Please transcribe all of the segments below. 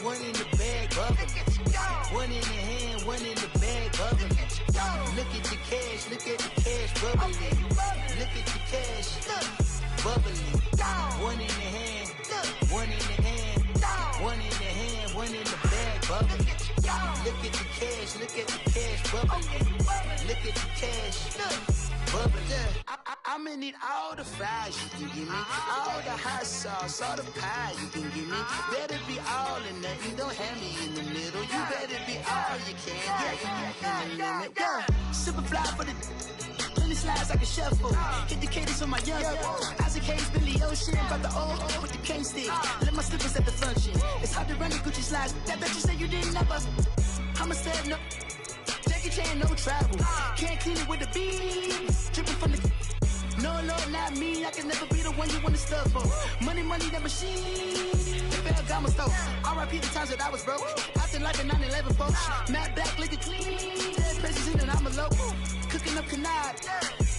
one in the bag, bubbling. One in the hand, one in the bag, bubbling. Look at the cash, bubbling. Look at the cash, bubbling. One in the hand, one in the hand, one in the hand, one in the bag, bubbling. Look at the cash, bubbling. Look at the cash, bubbling. I'm gonna need all the fries you can give me, all the hot sauce, all the pie you can give me. Better be all or nothing, don't have me in the middle. You better be all you can, yeah, in the limit. Yeah, super fly for the 20 slides like a shuffle. Hit the cadence on my young Isaac Hayes, Billy Ocean, about the old with the cane stick. Let my slippers at the function. It's hard to run the Gucci slides. That bet you say you didn't never. I'ma say no. Jackie Chan, no travel. Can't clean it with the beat. Dripping from the. No, not me. I can never be the one you want to stuff for. Money, that machine. Ferragamo stove. R.I.P. the times that I was broke. Acting like a 9/11 folks. Matte black, liquor clean. Dead presents in an envelope. Cooking up canard.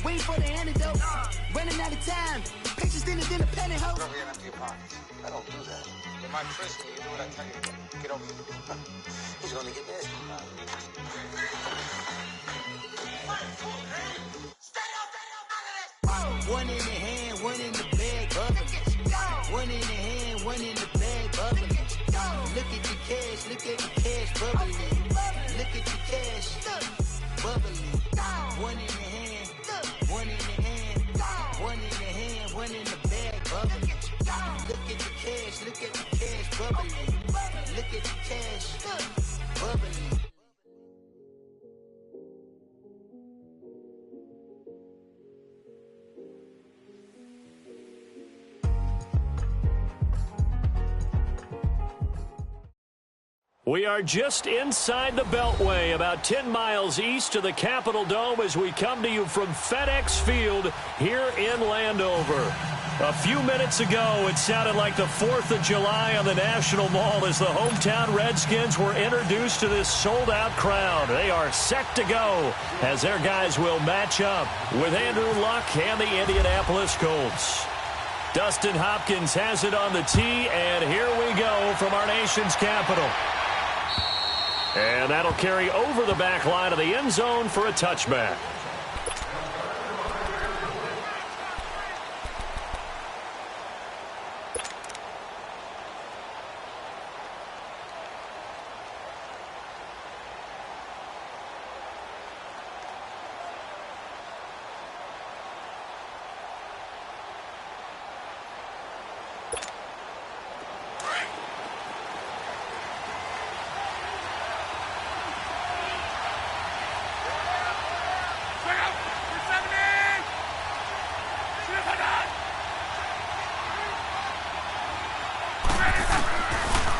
Waiting for the antidote. Running out of time. Pictures in a pantyhose. Don't get empty your pockets. I don't do that. In my prison, you do what I tell you to. Get over here. He's gonna get nasty. One in the hand, one in the bag, bubbling. One in the hand, one in the bag, bubbling. Look at the cash, bubbling. Look at the cash, bubbling. One in the hand, one in the hand, one in the hand, one in the bag, bubbling. Look at the cash, bubbling. Look at the cash, bubbling. We are just inside the Beltway, about 10 miles east of the Capitol Dome as we come to you from FedEx Field here in Landover. A few minutes ago, it sounded like the 4th of July on the National Mall as the hometown Redskins were introduced to this sold-out crowd. They are set to go as their guys will match up with Andrew Luck and the Indianapolis Colts. Dustin Hopkins has it on the tee, and here we go from our nation's capital. And that'll carry over the back line of the end zone for a touchback.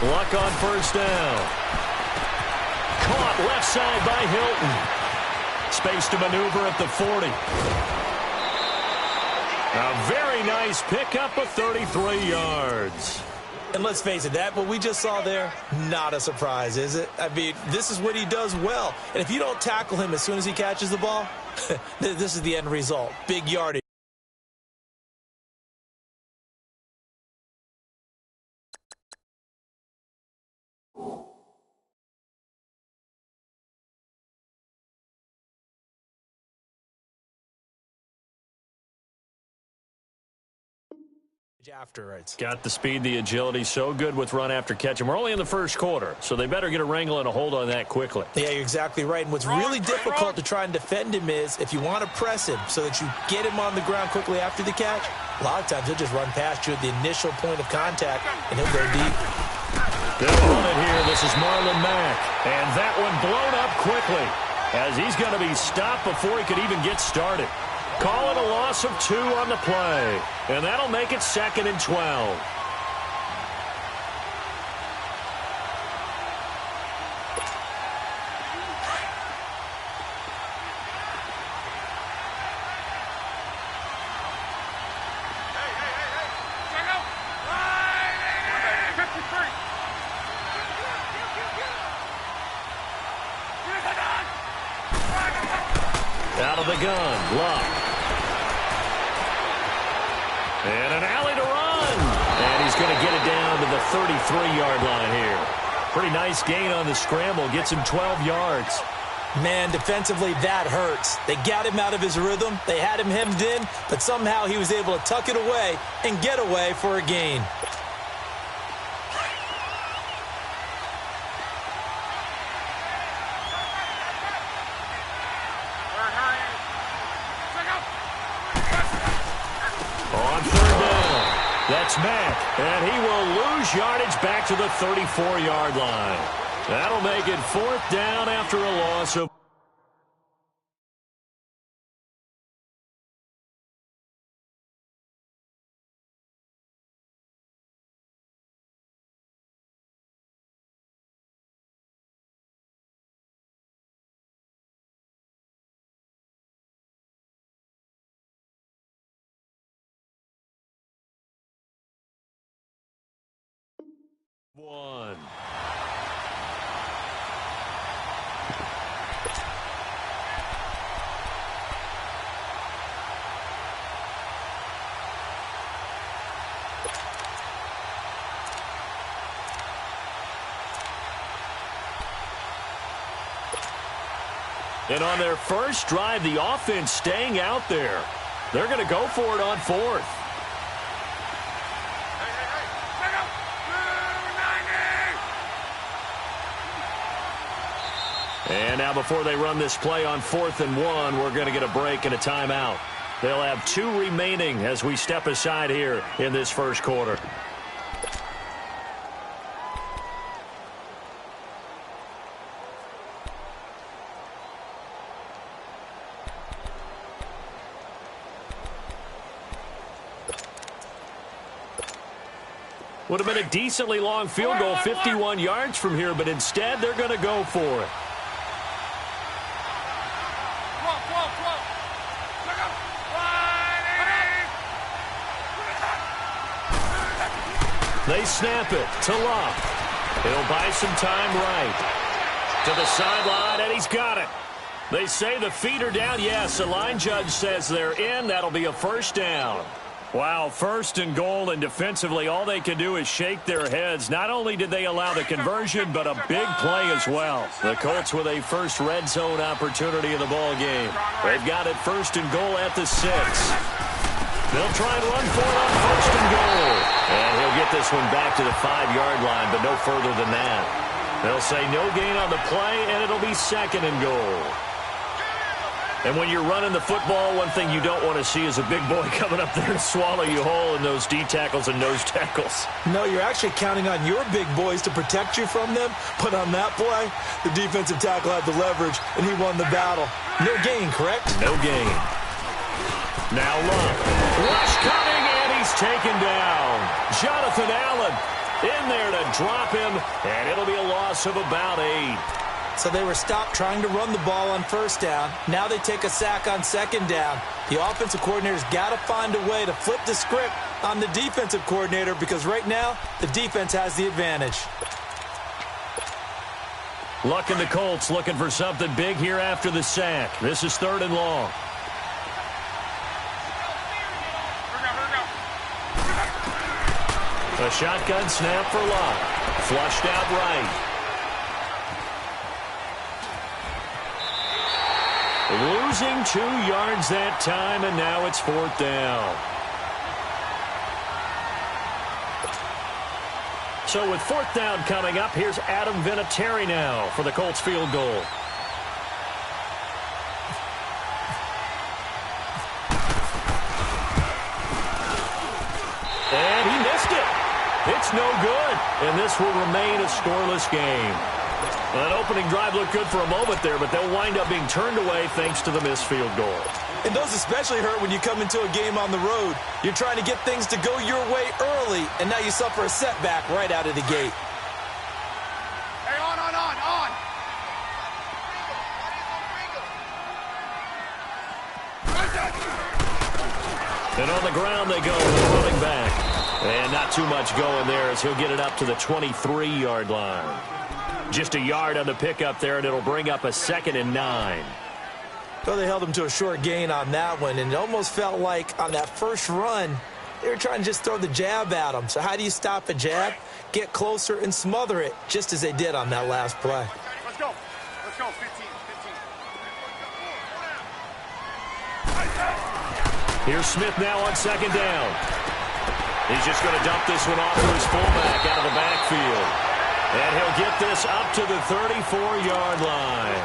Luck on first down. Caught left side by Hilton. Space to maneuver at the 40. A very nice pickup of 33 yards. And let's face it, that what we just saw there, not a surprise, is it? I mean, this is what he does well. And if you don't tackle him as soon as he catches the ball, this is the end result. Big yardage. Got the speed, the agility, so good with run after catch. And we're only in the first quarter, so they better get a wrangle and a hold on that quickly. Yeah, you're exactly right. And what's really difficult to try and defend him is if you want to press him so that you get him on the ground quickly after the catch, a lot of times he'll just run past you at the initial point of contact, and he'll go deep. They'll run it here. This is Marlon Mack. And that one blown up quickly as he's going to be stopped before he could even get started. Call it a loss of 2 on the play. And that'll make it 2nd and 12. Out of the gun, Luck. And an alley to run. And he's going to get it down to the 33-yard line here. Pretty nice gain on the scramble. Gets him 12 yards. Man, defensively, that hurts. They got him out of his rhythm. They had him hemmed in, but somehow he was able to tuck it away and get away for a gain. On third down, that's Mack, and he will lose yardage back to the 34-yard line. That'll make it fourth down after a loss of... one. And on their first drive, the offense staying out there. They're going to go for it on fourth. And now before they run this play on 4th and 1, we're going to get a break and a timeout. They'll have 2 remaining as we step aside here in this first quarter. Would have been a decently long field goal, 51 yards from here, but instead they're going to go for it. They snap it to Luck. He'll buy some time right. To the sideline, and he's got it. They say the feet are down. Yes, the line judge says they're in. That'll be a first down. Wow, 1st and goal, and defensively all they can do is shake their heads. Not only did they allow the conversion, but a big play as well. The Colts with a first red zone opportunity in the ball game. They've got it 1st and goal at the 6. They'll try and run for it on 1st and goal. And he'll get this one back to the 5-yard line, but no further than that. They'll say no gain on the play, and it'll be 2nd and goal. And when you're running the football, one thing you don't want to see is a big boy coming up there to swallow you whole in those D tackles and nose tackles. No, you're actually counting on your big boys to protect you from them. But on that play, the defensive tackle had the leverage, and he won the battle. No gain, correct? No gain. Now Luck. Rush coming, and he's taken down. Jonathan Allen in there to drop him, and it'll be a loss of about 8. So they were stopped trying to run the ball on 1st down. Now they take a sack on 2nd down. The offensive coordinator's got to find a way to flip the script on the defensive coordinator because right now the defense has the advantage. Luck and the Colts looking for something big here after the sack. This is 3rd and long. A shotgun snap for Luck. Flushed out right. Losing 2 yards that time, and now it's 4th down. So with 4th down coming up, here's Adam Vinatieri now for the Colts field goal. And he missed it. It's no good, and this will remain a scoreless game. That opening drive looked good for a moment there, but they'll wind up being turned away thanks to the missed field goal. And those especially hurt when you come into a game on the road. You're trying to get things to go your way early, and now you suffer a setback right out of the gate. Hey, on. And on the ground they go with the running back. And not too much going there as he'll get it up to the 23-yard line. Just a yard on the pickup there, and it'll bring up a 2nd and 9. So they held him to a short gain on that one, and it almost felt like on that first run, They were trying to just throw the jab at him. So how do you stop a jab? Get closer and smother it, just as they did on that last play. Let's go. Let's go. 15. Here's Smith now on second down. He's just going to dump this one off to his fullback out of the backfield. And he'll get this up to the 34-yard line.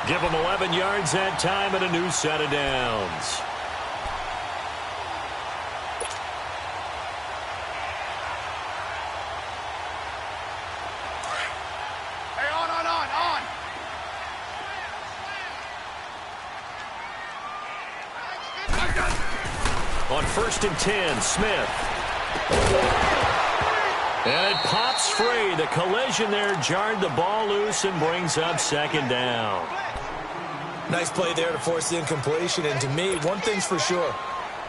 Give him 11 yards that time and a new set of downs. Hey, on. On 1st and 10, Smith. And it pops free. The collision there jarred the ball loose and brings up second down. Nice play there to force the incompletion. And to me, one thing's for sure.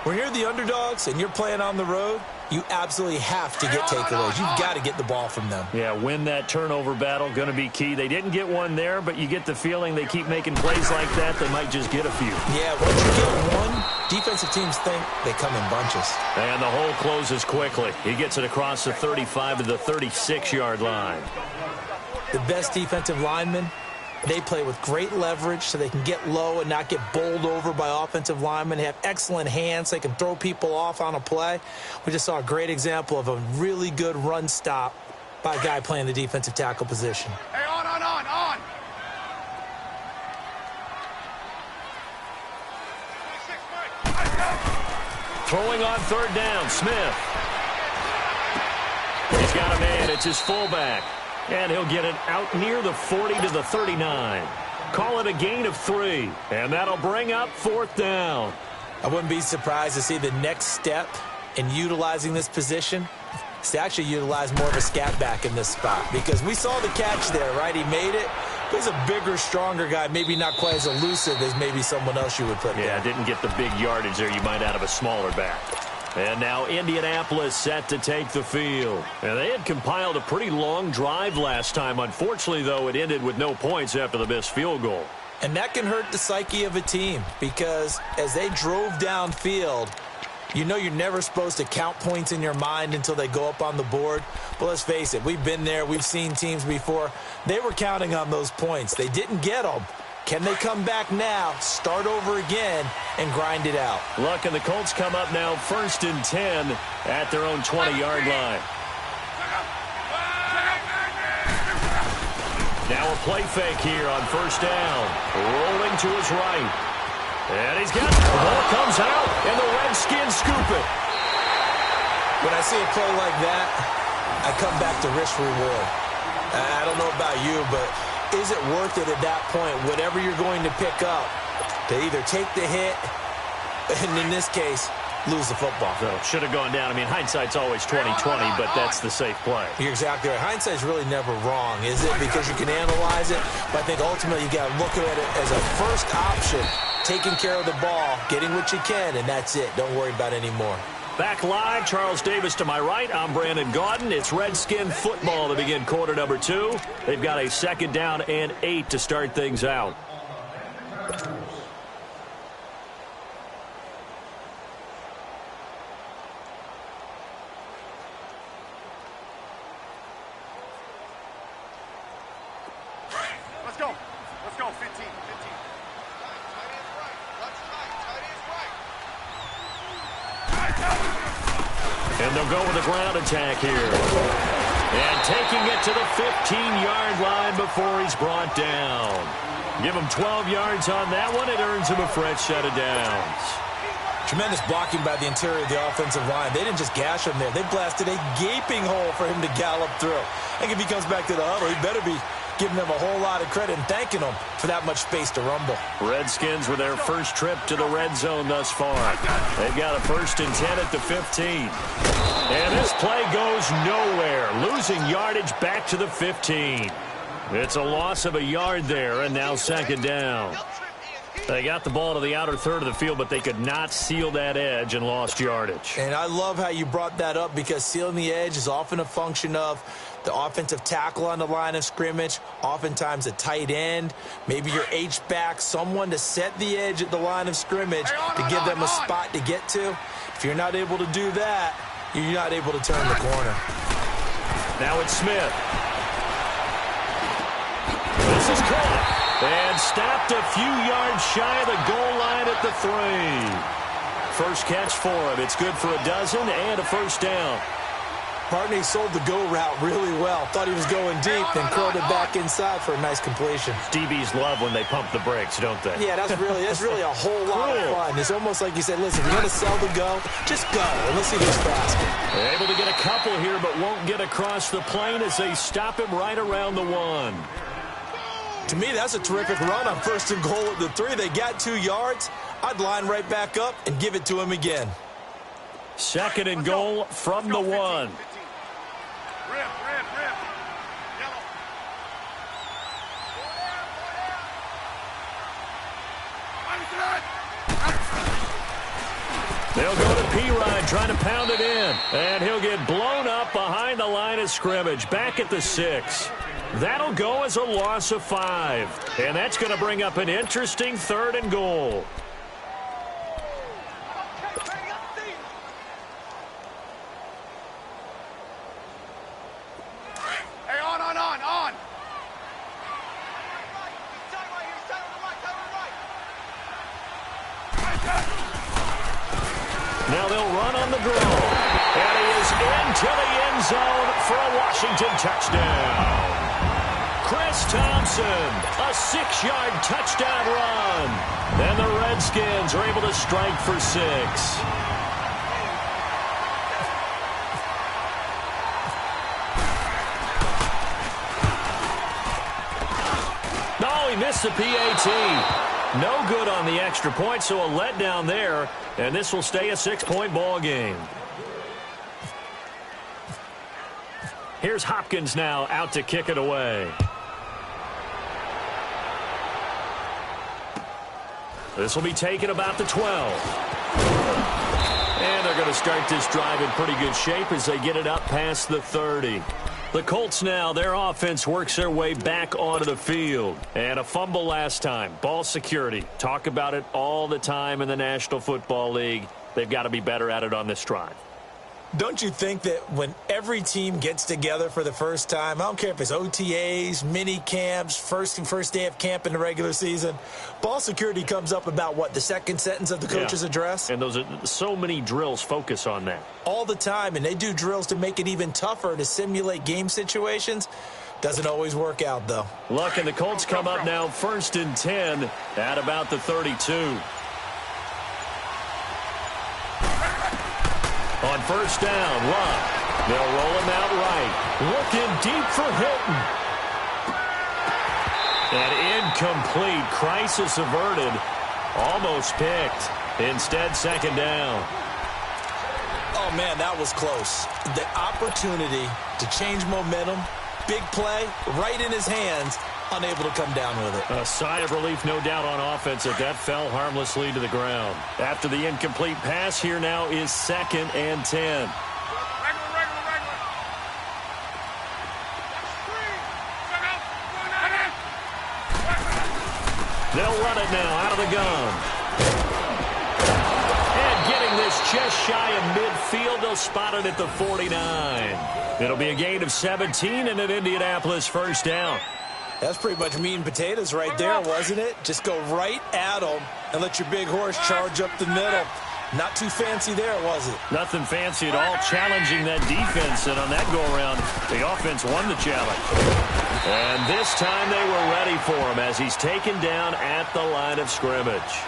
When you're the underdogs and you're playing on the road, you absolutely have to get takeaways. You've got to get the ball from them. Yeah, win that turnover battle, going to be key. They didn't get one there, but you get the feeling they keep making plays like that, they might just get a few. Yeah, once you get one, defensive teams think they come in bunches. And the hole closes quickly. He gets it across the 35 to the 36-yard line. The best defensive linemen, they play with great leverage so they can get low and not get bowled over by offensive linemen. They have excellent hands. They can throw people off on a play. We just saw a great example of a really good run stop by a guy playing the defensive tackle position. Hey, on. Throwing on third down, Smith. He's got a man. It's his fullback. And he'll get it out near the 40 to the 39. Call it a gain of 3. And that'll bring up 4th down. I wouldn't be surprised to see the next step in utilizing this position is to actually utilize more of a scat back in this spot. Because we saw the catch there, right? He made it. But he's a bigger, stronger guy, maybe not quite as elusive as maybe someone else you would put there. Yeah, didn't get the big yardage there you might out of a smaller back. And now Indianapolis set to take the field. And they had compiled a pretty long drive last time. Unfortunately, though, it ended with no points after the missed field goal. And that can hurt the psyche of a team because as they drove downfield, you know you're never supposed to count points in your mind until they go up on the board. But let's face it, we've been there. We've seen teams before. They were counting on those points. They didn't get them. Can they come back now, start over again, and grind it out? Look, and the Colts come up now 1st and 10 at their own 20-yard line. Now a play fake here on 1st down. Rolling to his right. And he's got it. The ball comes out, and the Redskins scoop it. When I see a play like that, I come back to risk reward. I don't know about you, but is it worth it at that point, whatever you're going to pick up, to either take the hit, and in this case, lose the football? So should have gone down. I mean, hindsight's always 20/20, but that's the safe play. You're exactly right. Hindsight's really never wrong, is it? Because you can analyze it, but I think ultimately you got to look at it as a first option, taking care of the ball, getting what you can, and that's it. Don't worry about any more. Back live, Charles Davis to my right. I'm Brandon Gaudin. It's Redskin football to begin quarter number 2. They've got a 2nd down and 8 to start things out. Let's go. 15. And they'll go with a ground attack here. And taking it to the 15-yard line before he's brought down. Give him 12 yards on that one. It earns him a fresh set of downs. Tremendous blocking by the interior of the offensive line. They didn't just gash him there. They blasted a gaping hole for him to gallop through. I think if he comes back to the huddle, he better be giving them a whole lot of credit and thanking them for that much space to rumble. Redskins with their first trip to the red zone thus far. They've got a 1st and 10 at the 15. And this play goes nowhere, losing yardage back to the 15. It's a loss of a yard there, and now 2nd down. They got the ball to the outer third of the field, but they could not seal that edge and lost yardage. And I love how you brought that up because sealing the edge is often a function of the offensive tackle on the line of scrimmage, oftentimes a tight end, maybe your H-back, someone to set the edge at the line of scrimmage to give them a spot to get to. If you're not able to do that, you're not able to turn the corner. Now it's Smith. This is caught and stopped a few yards shy of the goal line at the 3. First catch for him. It's good for a dozen and a first down. Partney sold the go route really well. Thought he was going deep, then curled it back inside for a nice completion. DBs love when they pump the brakes, don't they? Yeah, that's really a whole lot of fun. It's almost like you said, listen, we're going to sell the go. Just go, and let's see who's faster. They're able to get a couple here, but won't get across the plane as they stop him right around the 1. To me, that's a terrific run on 1st and goal at the 3. They got 2 yards. I'd line right back up and give it to him again. 2nd and goal from the 1. Rip. Yellow. They'll go to P-Rod trying to pound it in. And he'll get blown up behind the line of scrimmage. Back at the 6. That'll go as a loss of 5. And that's going to bring up an interesting 3rd and goal. Hey, on. Now they'll run on the draw. And he is into the end zone for a Washington touchdown. Chris Thompson, a 6-yard touchdown run. And the Redskins are able to strike for 6. No, he missed the PAT. No good on the extra point, so a letdown there. And this will stay a 6-point ball game. Here's Hopkins now out to kick it away. This will be taken about the 12. And they're going to start this drive in pretty good shape as they get it up past the 30. The Colts now, their offense works their way back onto the field. And a fumble last time. Ball security. Talk about it all the time in the National Football League. They've got to be better at it on this drive. Don't you think that when every team gets together for the first time, I don't care if it's OTAs, mini camps, first day of camp in the regular season, ball security comes up about what, the second sentence of the coach's address? And those are so many drills focus on that. All the time, and they do drills to make it even tougher to simulate game situations. Doesn't always work out, though. Luck, and the Colts come up now 1st and 10 at about the 32. On 1st down, Luck. They'll roll him out right. Looking deep for Hilton. And incomplete. Crisis averted. Almost picked. Instead, 2nd down. Oh, man, that was close. The opportunity to change momentum, big play, right in his hands, unable to come down with it. A sigh of relief, no doubt, on offense that fell harmlessly to the ground. After the incomplete pass, here now is 2nd and 10. They'll run it now out of the gun. And getting this just shy of midfield, they'll spot it at the 49. It'll be a gain of 17 and an Indianapolis 1st down. That's pretty much meat and potatoes right there, wasn't it? Just go right at them and let your big horse charge up the middle. Not too fancy there, was it? Nothing fancy at all, challenging that defense. And on that go-around, the offense won the challenge. And this time they were ready for him as he's taken down at the line of scrimmage.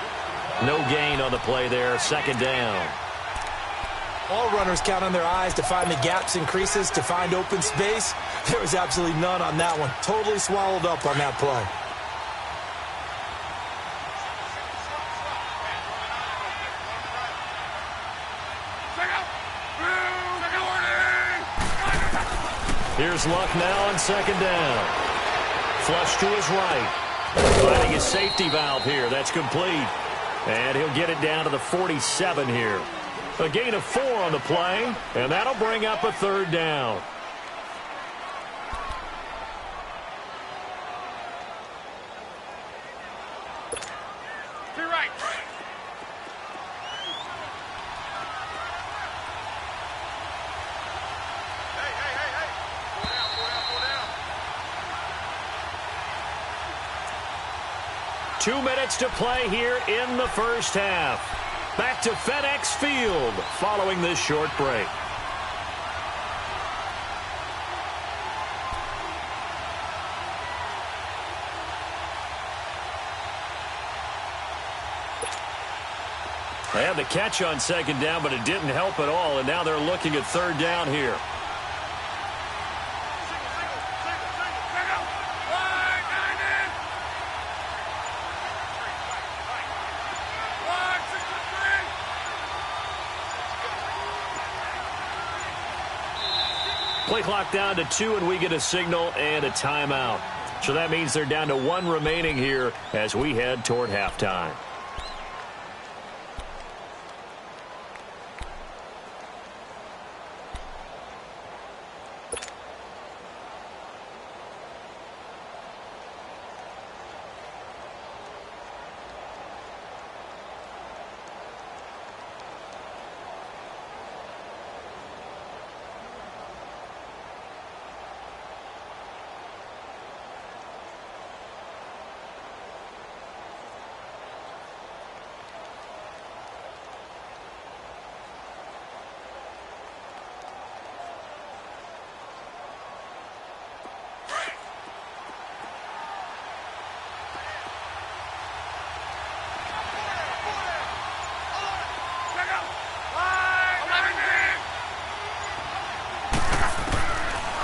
No gain on the play there, 2nd down. All runners count on their eyes to find the gaps and creases, to find open space. There was absolutely none on that one. Totally swallowed up on that play. Here's Luck now on 2nd down. Flush to his right. Finding his safety valve here. That's complete. And he'll get it down to the 47 here. A gain of 4 on the play, and that'll bring up a 3rd down. Two minutes to play here in the first half. Back to FedEx Field following this short break. They had the catch on second down, but it didn't help at all, and now they're looking at third down here. Play clock down to 2, and we get a signal and a timeout. So that means they're down to 1 remaining here as we head toward halftime.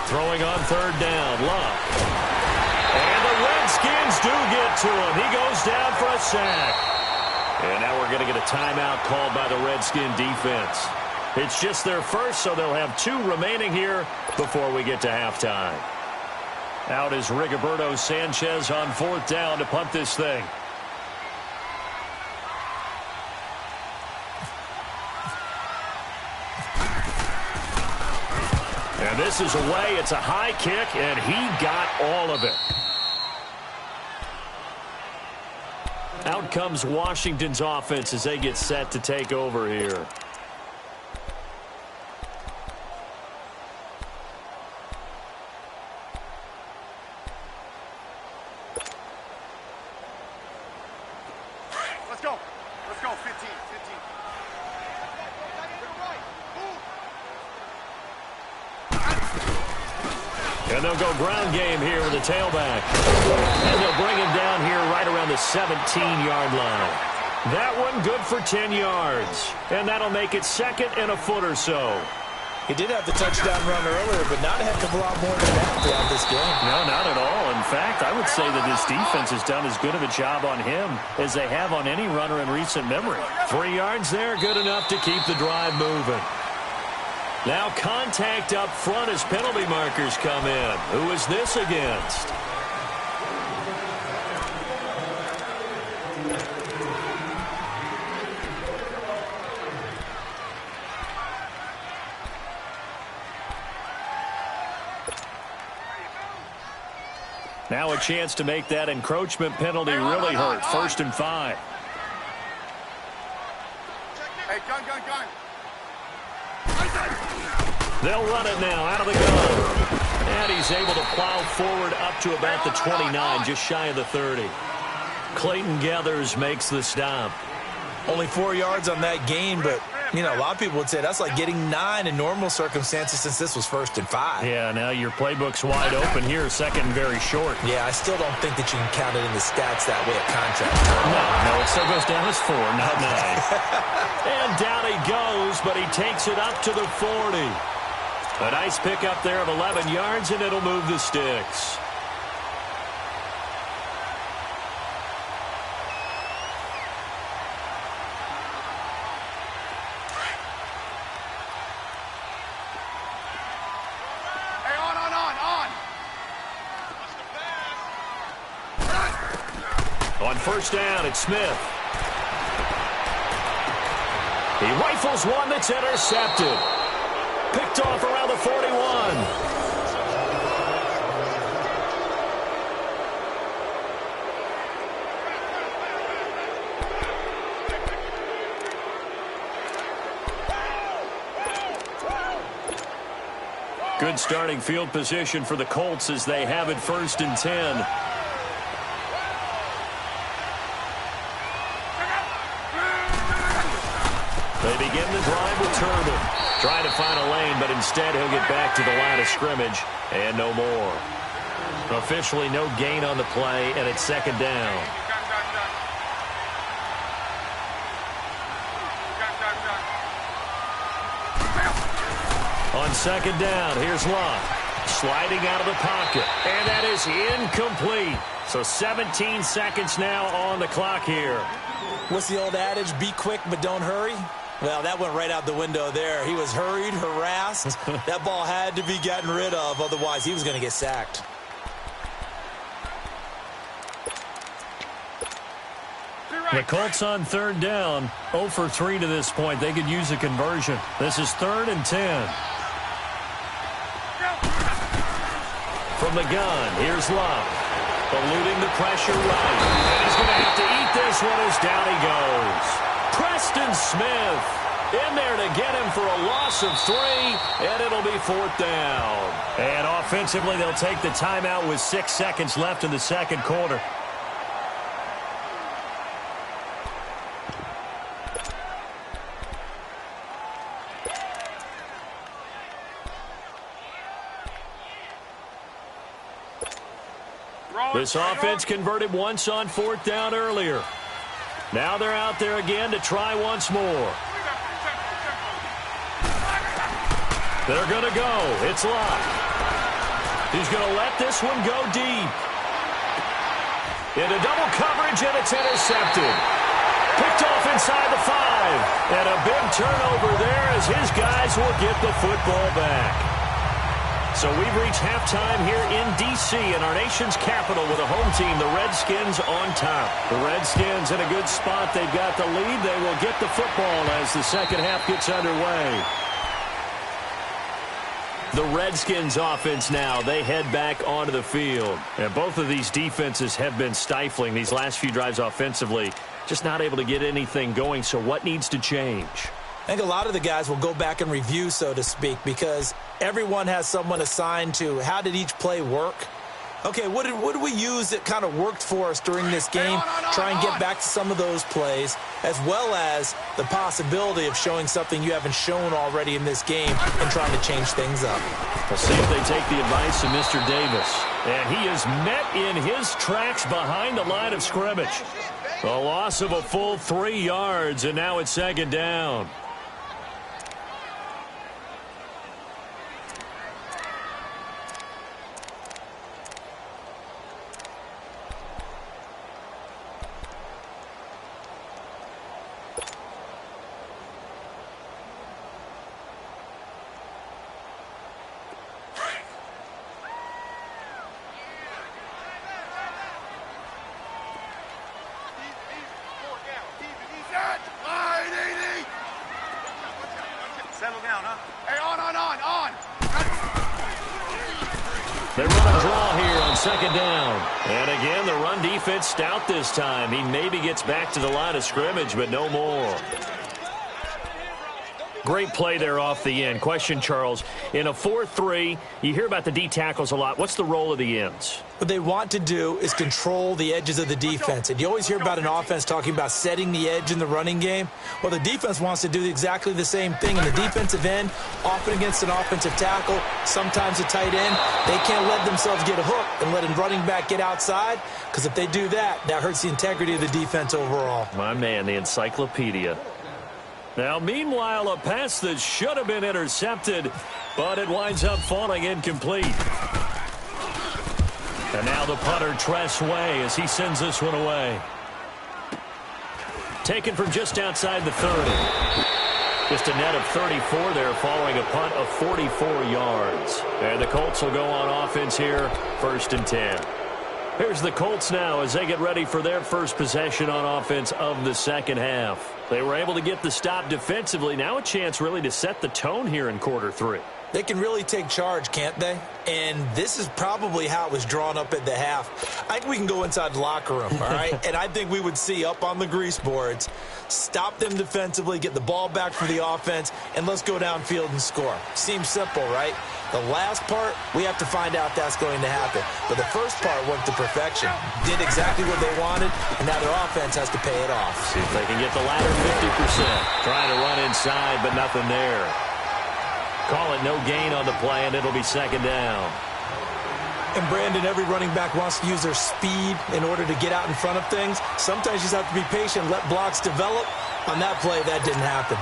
Throwing on third down, Love. And the Redskins do get to him. He goes down for a sack. And now we're going to get a timeout called by the Redskin defense. It's just their first, so they'll have 2 remaining here before we get to halftime. Out is Rigoberto Sanchez on fourth down to punt this thing. And this is away. It's a high kick, and he got all of it. Out comes Washington's offense as they get set to take over here. Let's go. Let's go. 15. And they'll go ground game here with the tailback. And they'll bring him down here right around the 17-yard line. That one good for 10 yards. And that'll make it second and a foot or so. He did have the touchdown run earlier, but not a heck of a lot more than that throughout this game. No, not at all. In fact, I would say that this defense has done as good of a job on him as they have on any runner in recent memory. 3 yards there, good enough to keep the drive moving. Now contact up front as penalty markers come in. Who is this against? Now a chance to make that encroachment penalty really hurt. 1st and 5. Hey, gun. They'll run it now out of the gun. And he's able to plow forward up to about the 29, just shy of the 30. Clayton Gathers makes the stop. Only 4 yards on that gain, but, you know, a lot of people would say that's like getting 9 in normal circumstances since this was 1st and 5. Yeah, now your playbook's wide open here, second and very short. Yeah, I still don't think that you can count it in the stats that way at contract. No, it still goes down as 4, not 9. And down he goes, but he takes it up to the 40. A nice pickup there of 11 yards, and it'll move the sticks. Hey, on. On first down, it's Smith. He rifles one that's intercepted. Picked off around the 41. good starting field position for the Colts as they have it 1st and 10. They begin the drive with Turbin. Trying to find a lane, but instead he'll get back to the line of scrimmage and no more. Officially no gain on the play, and it's 2nd down. On 2nd down, here's Locke. Sliding out of the pocket, and that is incomplete. So 17 seconds now on the clock here. What's the old adage? Be quick, but don't hurry. Well, that went right out the window there. He was hurried, harassed. That ball had to be gotten rid of, otherwise he was going to get sacked. The Colts on 3rd down, 0 for 3 to this point. They could use a conversion. This is 3rd and 10. From the gun, here's Love. Eluding the pressure right. And he's going to have to eat this one as down he goes. Preston Smith in there to get him for a loss of 3, and it'll be 4th down. And offensively, they'll take the timeout with 6 seconds left in the 2nd quarter. This offense converted once on 4th down earlier. Now they're out there again to try once more. They're going to go. It's Locke. He's going to let this one go deep. Into double coverage, and it's intercepted. Picked off inside the 5. And a big turnover there as his guys will get the football back. So we've reached halftime here in D.C. in our nation's capital with a home team, the Redskins, on top. The Redskins in a good spot. They've got the lead. They will get the football as the second half gets underway. The Redskins offense now, they head back onto the field. And both of these defenses have been stifling these last few drives offensively. Just not able to get anything going. So what needs to change? I think a lot of the guys will go back and review, so to speak, because everyone has someone assigned to how did each play work. Okay, what did we use that kind of worked for us during this game? Try and get back to some of those plays, as well as the possibility of showing something you haven't shown already in this game and trying to change things up. We'll see if they take the advice of Mr. Davis. And he is met in his tracks behind the line of scrimmage. A loss of a full 3 yards, and now it's 2nd down. Settle down, huh? Hey, on. They run a draw here on 2nd down. And again, the run defense stout this time. He maybe gets back to the line of scrimmage, but no more. Great play there off the end. Question, Charles, in a 4-3, you hear about the D tackles a lot. What's the role of the ends? What they want to do is control the edges of the defense. And you always hear about an offense talking about setting the edge in the running game. Well, the defense wants to do exactly the same thing. In the defensive end, often against an offensive tackle, sometimes a tight end, they can't let themselves get hooked and let a running back get outside, because if they do that, that hurts the integrity of the defense overall. My man, the encyclopedia. Now, meanwhile, a pass that should have been intercepted, but it winds up falling incomplete. And now the punter, Tress Way, as he sends this one away. Taken from just outside the 30. Just a net of 34 there following a punt of 44 yards. And the Colts will go on offense here, 1st and 10. Here's the Colts now as they get ready for their first possession on offense of the second half. They were able to get the stop defensively. Now a chance really to set the tone here in quarter 3. They can really take charge, can't they? And this is probably how it was drawn up at the half. I think we can go inside the locker room, all right? And I think we would see up on the grease boards, stop them defensively, get the ball back for the offense, and let's go downfield and score. Seems simple, right? The last part, we have to find out that's going to happen. But the first part worked to perfection. Did exactly what they wanted, and now their offense has to pay it off. See if they can get the latter 50%. Trying to run inside, but nothing there. Call it no gain on the play, and it'll be second down. And, Brandon, every running back wants to use their speed in order to get out in front of things. Sometimes you just have to be patient, let blocks develop. On that play, that didn't happen.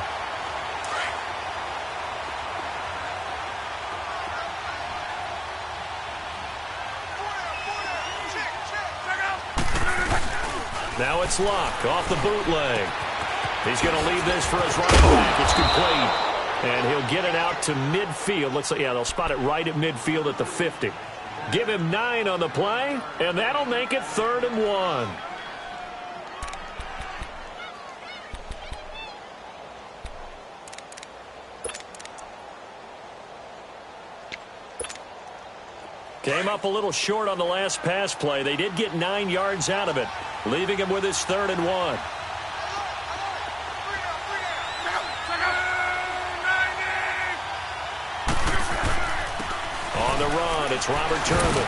Now it's Luck off the bootleg. He's going to leave this for his running back. It's complete. And he'll get it out to midfield. Looks like, yeah, they'll spot it right at midfield at the 50. Give him 9 on the play, and that'll make it 3rd and 1. Came up a little short on the last pass play. They did get 9 yards out of it, leaving him with his 3rd and 1. On the run, it's Robert Turbin.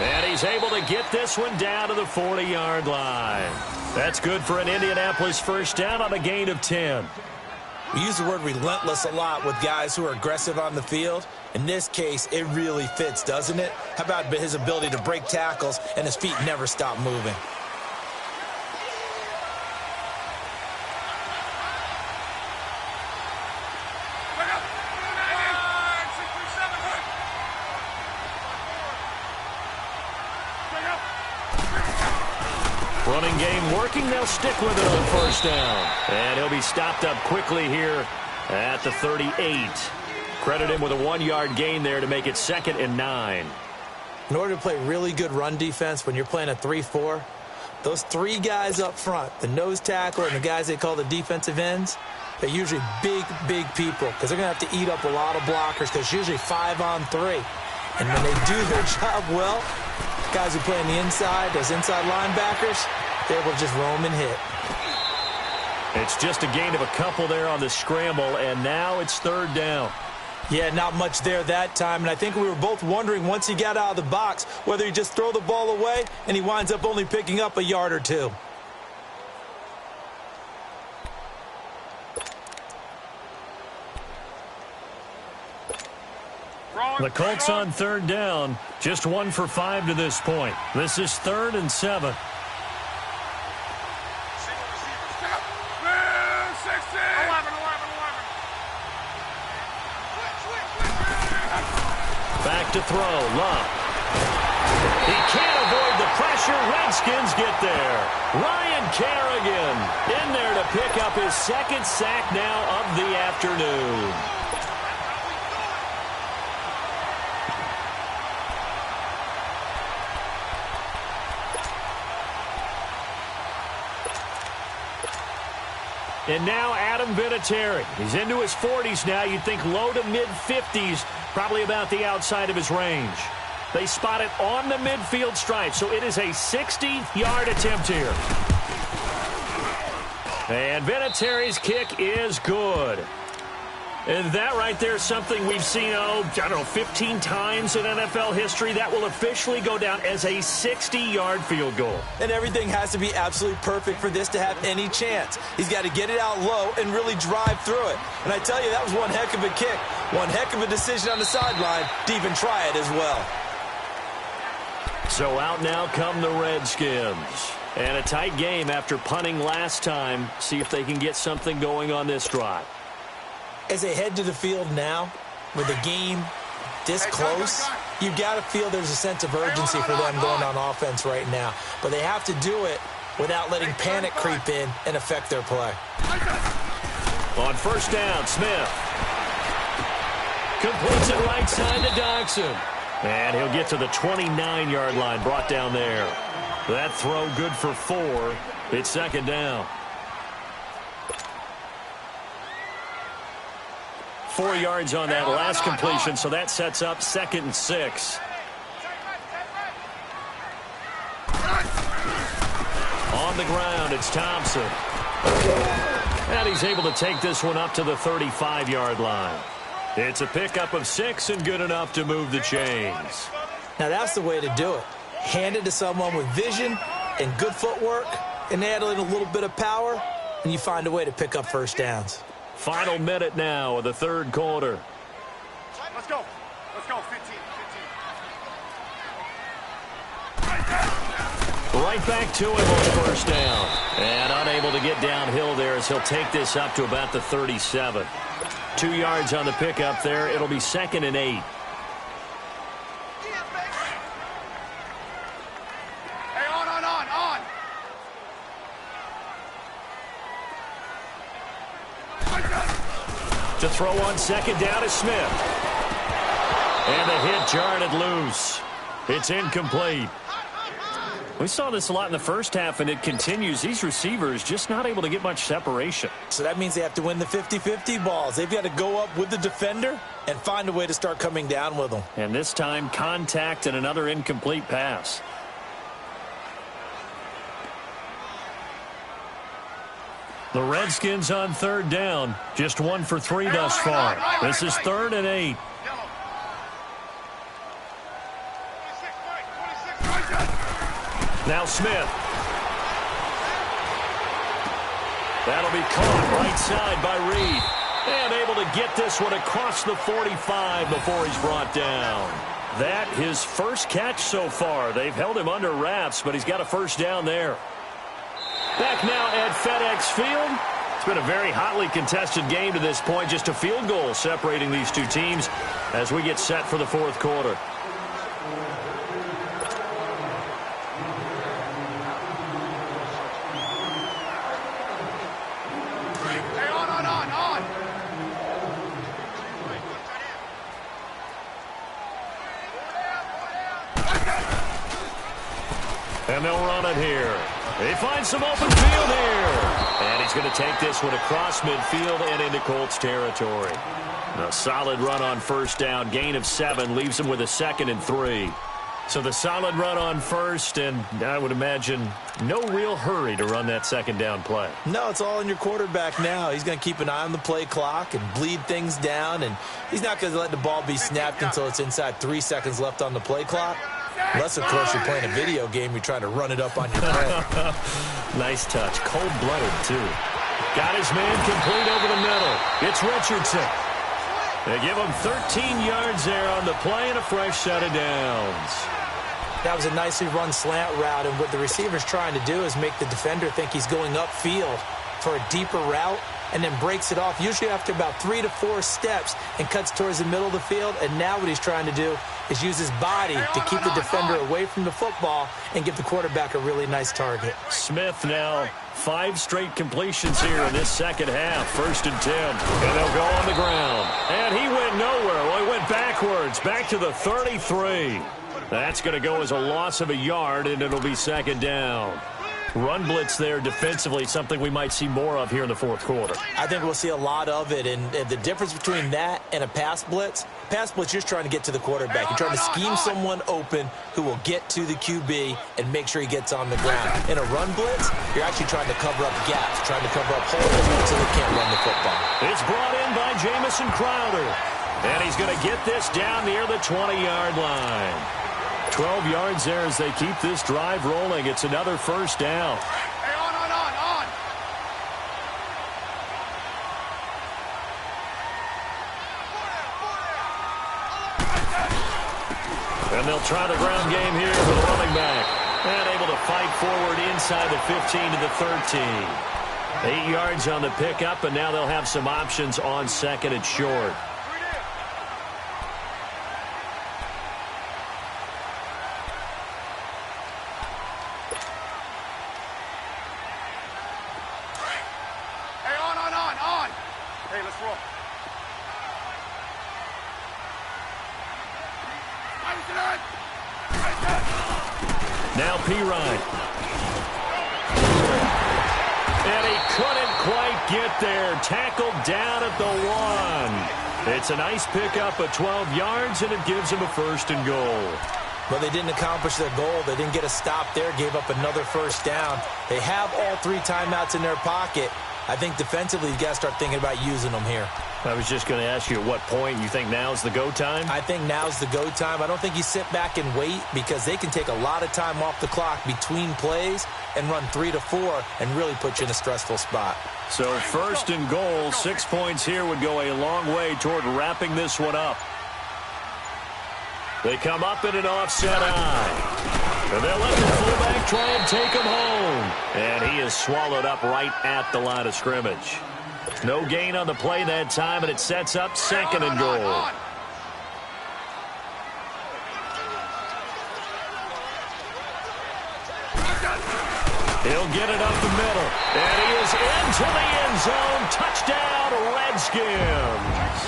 And he's able to get this one down to the 40-yard line. That's good for an Indianapolis first down on a gain of 10. We use the word relentless a lot with guys who are aggressive on the field. In this case, it really fits, doesn't it? How about his ability to break tackles and his feet never stop moving? Running game working. They'll stick with it on first down. And he'll be stopped up quickly here at the 38. Credit him with a 1-yard gain there to make it 2nd and 9. In order to play really good run defense when you're playing a 3-4, those 3 guys up front, the nose tackle and the guys they call the defensive ends, they're usually big people because they're going to have to eat up a lot of blockers because it's usually 5-on-3. And when they do their job well, guys who play on the inside, those inside linebackers, they're able to just roam and hit. It's just a gain of a couple there on the scramble, and now it's 3rd down. Yeah, not much there that time, and I think we were both wondering once he got out of the box whether he just throw the ball away and he winds up only picking up a yard or 2. The Colts on 3rd down, just 1 for 5 to this point. This is 3rd and 7. Back to throw, Luck. He can't avoid the pressure. Redskins get there. Ryan Kerrigan in there to pick up his 2nd sack now of the afternoon. And now Adam Vinatieri. He's into his 40s now. You'd think low to mid-50s, probably about the outside of his range. They spot it on the midfield stripe, so it is a 60-yard attempt here. And Vinatieri's kick is good. And that right there is something we've seen, I don't know, 15 times in NFL history. That will officially go down as a 60-yard field goal. And everything has to be absolutely perfect for this to have any chance. He's got to get it out low and really drive through it. And I tell you, that was one heck of a kick. One heck of a decision on the sideline to even try it as well. So out now come the Redskins. And a tight game after punting last time. See if they can get something going on this drive. As they head to the field now, with the game this close, you've got to feel there's a sense of urgency for them going on offense right now. But they have to do it without letting panic creep in and affect their play. On first down, Smith completes it right side to Dodson. And he'll get to the 29-yard line, brought down there. That throw good for 4. It's 2nd down. 4 yards on that last completion, so that sets up 2nd and 6. On the ground, it's Thompson. And he's able to take this one up to the 35-yard line. It's a pickup of 6 and good enough to move the chains. Now that's the way to do it. Hand it to someone with vision and good footwork, and add in a little bit of power, and you find a way to pick up first downs. Final minute now of the 3rd quarter. Let's go. Let's go. 15. Right back to him on 1st down. And unable to get downhill there as he'll take this up to about the 37. 2 yards on the pickup there. It'll be 2nd and 8. Hey, on. To throw on 2nd down is Smith. And the hit jarred it loose. It's incomplete. We saw this a lot in the first half, and it continues. These receivers just not able to get much separation. So that means they have to win the 50-50 balls. They've got to go up with the defender and find a way to start coming down with them. And this time, contact and another incomplete pass. The Redskins on 3rd down. Just 1 for 3 thus far. This is 3rd and 8. Now Smith. That'll be caught right side by Reed. And able to get this one across the 45 before he's brought down. That his first catch so far. They've held him under wraps, but he's got a 1st down there. Back now at FedEx Field. It's been a very hotly contested game to this point. Just a field goal separating these two teams as we get set for the 4th quarter. And they'll run it here. They find some open field here. And he's going to take this one across midfield and into Colts territory. A solid run on 1st down. Gain of 7 leaves him with a 2nd and 3. So the solid run on 1st, and I would imagine no real hurry to run that 2nd down play. No, it's all in your quarterback now. He's going to keep an eye on the play clock and bleed things down, and he's not going to let the ball be snapped until it's inside 3 seconds left on the play clock. Unless, of course, you're playing a video game, you're trying to run it up on your head. Nice touch. Cold-blooded, too. Got his man complete over the middle. It's Richardson. They give him 13 yards there on the play and a fresh set of downs. That was a nicely run slant route, and what the receiver's trying to do is make the defender think he's going upfield for a deeper route, and then breaks it off, usually after about 3 to 4 steps, and cuts towards the middle of the field. And now what he's trying to do is use his body to keep the defender away from the football and give the quarterback a really nice target. Smith now 5 straight completions here in this 2nd half. 1st and 10. And they'll go on the ground. And he went nowhere. Well, he went backwards, back to the 33. That's going to go as a loss of a yard, and it'll be 2nd down. Run blitz there defensively, something we might see more of here in the 4th quarter. I think we'll see a lot of it, and the difference between that and a pass blitz, you're just trying to get to the quarterback. You're trying to scheme someone open who will get to the QB and make sure he gets on the ground. In a run blitz, you're actually trying to cover up gaps, trying to cover up holes so they can't run the football. It's brought in by Jamison Crowder, and he's going to get this down near the 20-yard line. 12 yards there as they keep this drive rolling. It's another 1st down. Hey, on. And they'll try the ground game here for the running back. And able to fight forward inside the 15 to the 13. 8 yards on the pickup, and now they'll have some options on 2nd and short. Hey, let's roll. Now Pirine. And he couldn't quite get there. Tackled down at the 1. It's a nice pickup of 12 yards, and it gives them a 1st and goal. But they didn't accomplish their goal. They didn't get a stop there, gave up another 1st down. They have all 3 timeouts in their pocket. I think defensively you got to start thinking about using them here. I was just going to ask you at what point you think now's the go time? I think now's the go time. I don't think you sit back and wait because they can take a lot of time off the clock between plays and run 3 to 4 and really put you in a stressful spot. So 1st and goal, 6 points here would go a long way toward wrapping this one up. They come up in an offset eye. And they'll let the fullback try and take him home. And he is swallowed up right at the line of scrimmage. No gain on the play that time, and it sets up 2nd and goal. He'll get it up the middle. And he is into the end zone. Touchdown, Redskins.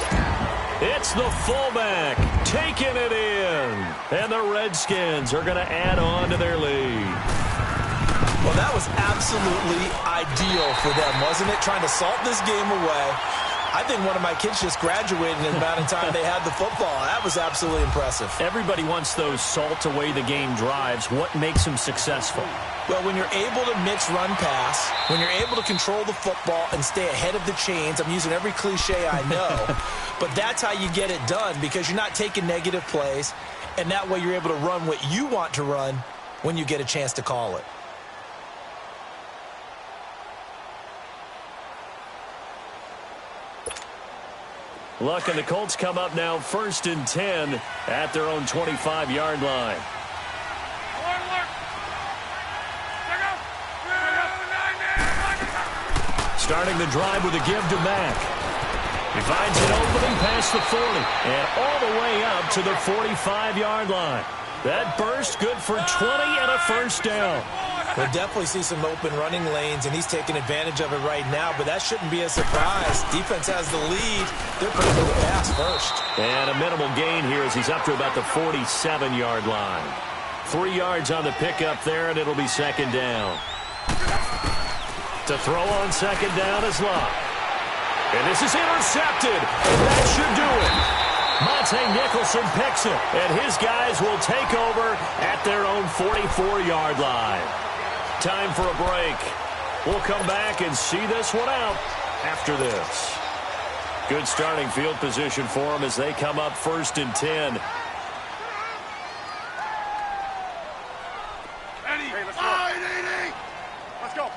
It's the fullback taking it in. And the Redskins are going to add on to their lead. Well, that was absolutely ideal for them, wasn't it? Trying to salt this game away. I think one of my kids just graduated in the amount of time they had the football. That was absolutely impressive. Everybody wants those salt away the game drives. What makes them successful? Well, when you're able to mix run pass, when you're able to control the football and stay ahead of the chains, I'm using every cliche I know, but that's how you get it done because you're not taking negative plays, and that way you're able to run what you want to run when you get a chance to call it. Luck and the Colts come up now 1st and 10 at their own 25-yard line. Starting the drive with a give to Mack. He finds an opening past the 40 and all the way up to the 45-yard line. That burst good for 20 and a 1st down. We'll definitely see some open running lanes, and he's taking advantage of it right now, but that shouldn't be a surprise. Defense has the lead. They're putting the pass first. And a minimal gain here as he's up to about the 47-yard line. 3 yards on the pickup there, and it'll be 2nd down. To throw on 2nd down is Luck. And this is intercepted. And that should do it. Monte Nicholson picks it, and his guys will take over at their own 44-yard line. Time for a break. We'll come back and see this one out after this. Good starting field position for them as they come up 1st and 10. Hey, let's go. Let's go.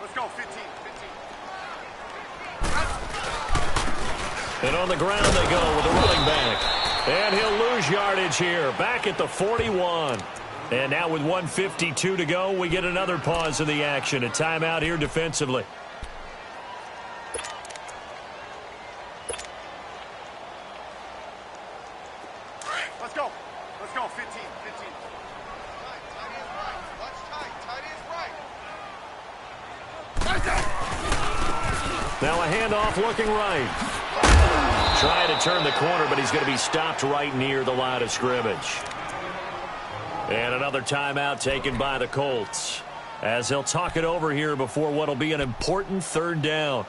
Let's go. 15. And on the ground they go with the running back. And he'll lose yardage here. Back at the 41. And now with 1:52 to go, we get another pause in the action. A timeout here defensively. Let's go. Let's go. 15. Now a handoff looking right. Trying to turn the corner, but he's going to be stopped right near the line of scrimmage. And another timeout taken by the Colts as they'll talk it over here before what will be an important 3rd down.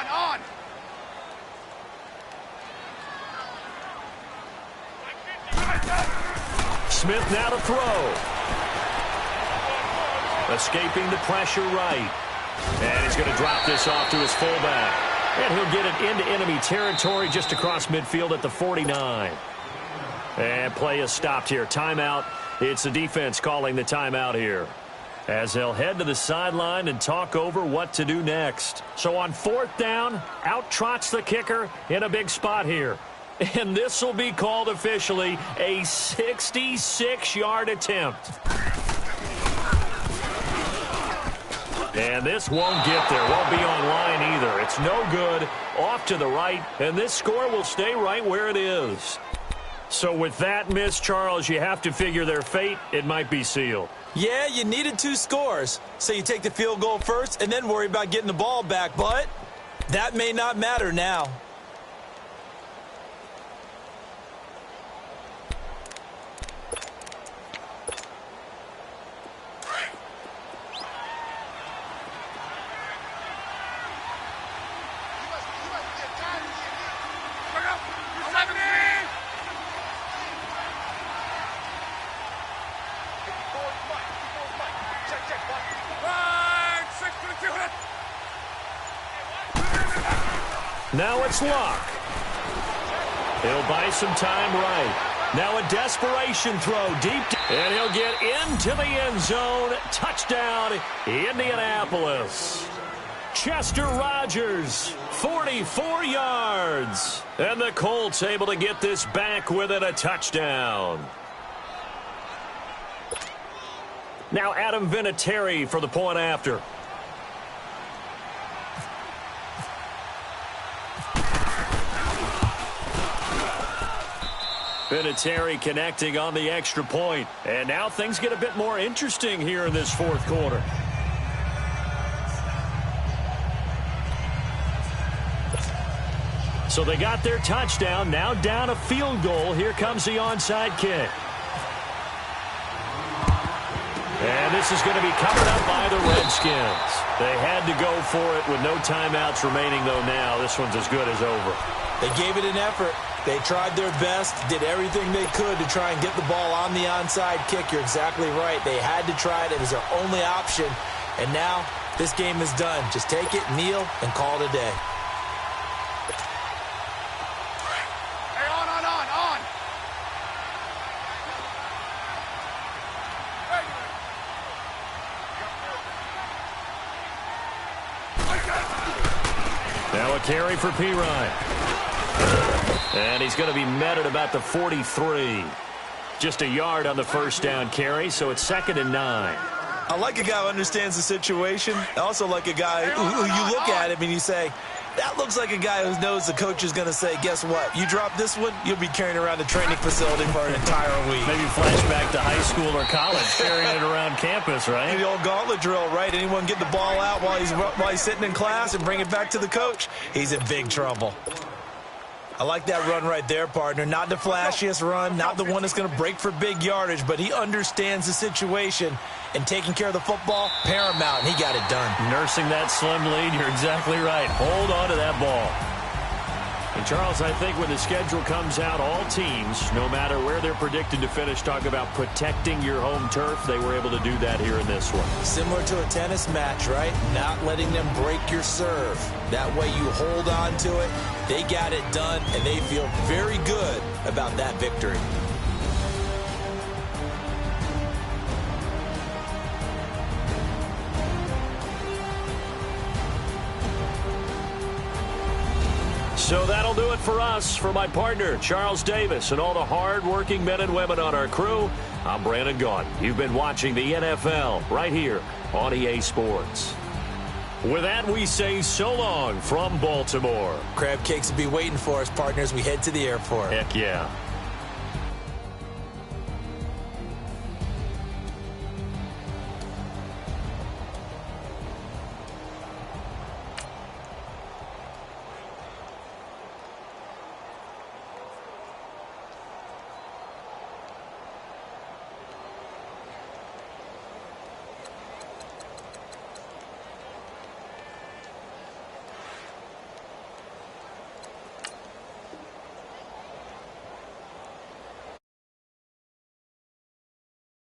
On. Smith now to throw. Escaping the pressure right. And he's going to drop this off to his fullback. And he'll get it into enemy territory just across midfield at the 49. And play is stopped here. Timeout. It's the defense calling the timeout here, as they'll head to the sideline and talk over what to do next. So on 4th down, out trots the kicker in a big spot here. And this will be called officially a 66-yard attempt. And this won't get there. Won't be on line either. It's no good. Off to the right. And this score will stay right where it is. So with that miss, Charles, you have to figure their fate. It might be sealed. Yeah, you needed 2 scores. So you take the field goal first and then worry about getting the ball back. But That may not matter now. Now it's Luck. He'll buy some time right. Now a desperation throw deep. And he'll get into the end zone. Touchdown, Indianapolis. Chester Rogers, 44 yards. And the Colts able to get this back within a touchdown. Now Adam Vinatieri for the point after. Vinatieri connecting on the extra point. And now things get a bit more interesting here in this fourth quarter. So they got their touchdown. Now down a field goal. Here comes the onside kick. And this is going to be covered up by the Redskins. They had to go for it with no timeouts remaining, though, now. This one's as good as over. They gave it an effort. They tried their best, did everything they could to try and get the ball on the onside kick. You're exactly right. They had to try it. It was their only option. And now this game is done. Just take it, kneel, and call it a day. Hey, on. Now a carry for Pirine. And he's going to be met at about the 43. Just a yard on the first down carry, so it's 2nd and 9. I like a guy who understands the situation. I also like a guy who you look at him and you say, that looks like a guy who knows the coach is going to say, guess what? You drop this one, you'll be carrying around the training facility for an entire week. Maybe flashback to high school or college, carrying it around campus, right? The old gauntlet drill, right? Anyone get the ball out while he's sitting in class and bring it back to the coach? He's in big trouble. I like that run right there, partner. Not the flashiest run, not the one that's going to break for big yardage, but he understands the situation, and taking care of the football, paramount, and he got it done. Nursing that slim lead, you're exactly right. Hold on to that ball. And, Charles, I think when the schedule comes out, all teams, no matter where they're predicted to finish, talk about protecting your home turf. They were able to do that here in this one. Similar to a tennis match, right? Not letting them break your serve. That way you hold on to it. They got it done, and they feel very good about that victory. So that'll do it for us. For my partner, Charles Davis, and all the hard-working men and women on our crew, I'm Brandon Gaudin. You've been watching the NFL right here on EA Sports. With that, we say so long from Baltimore. Crab cakes will be waiting for us, partners. We head to the airport. Heck yeah.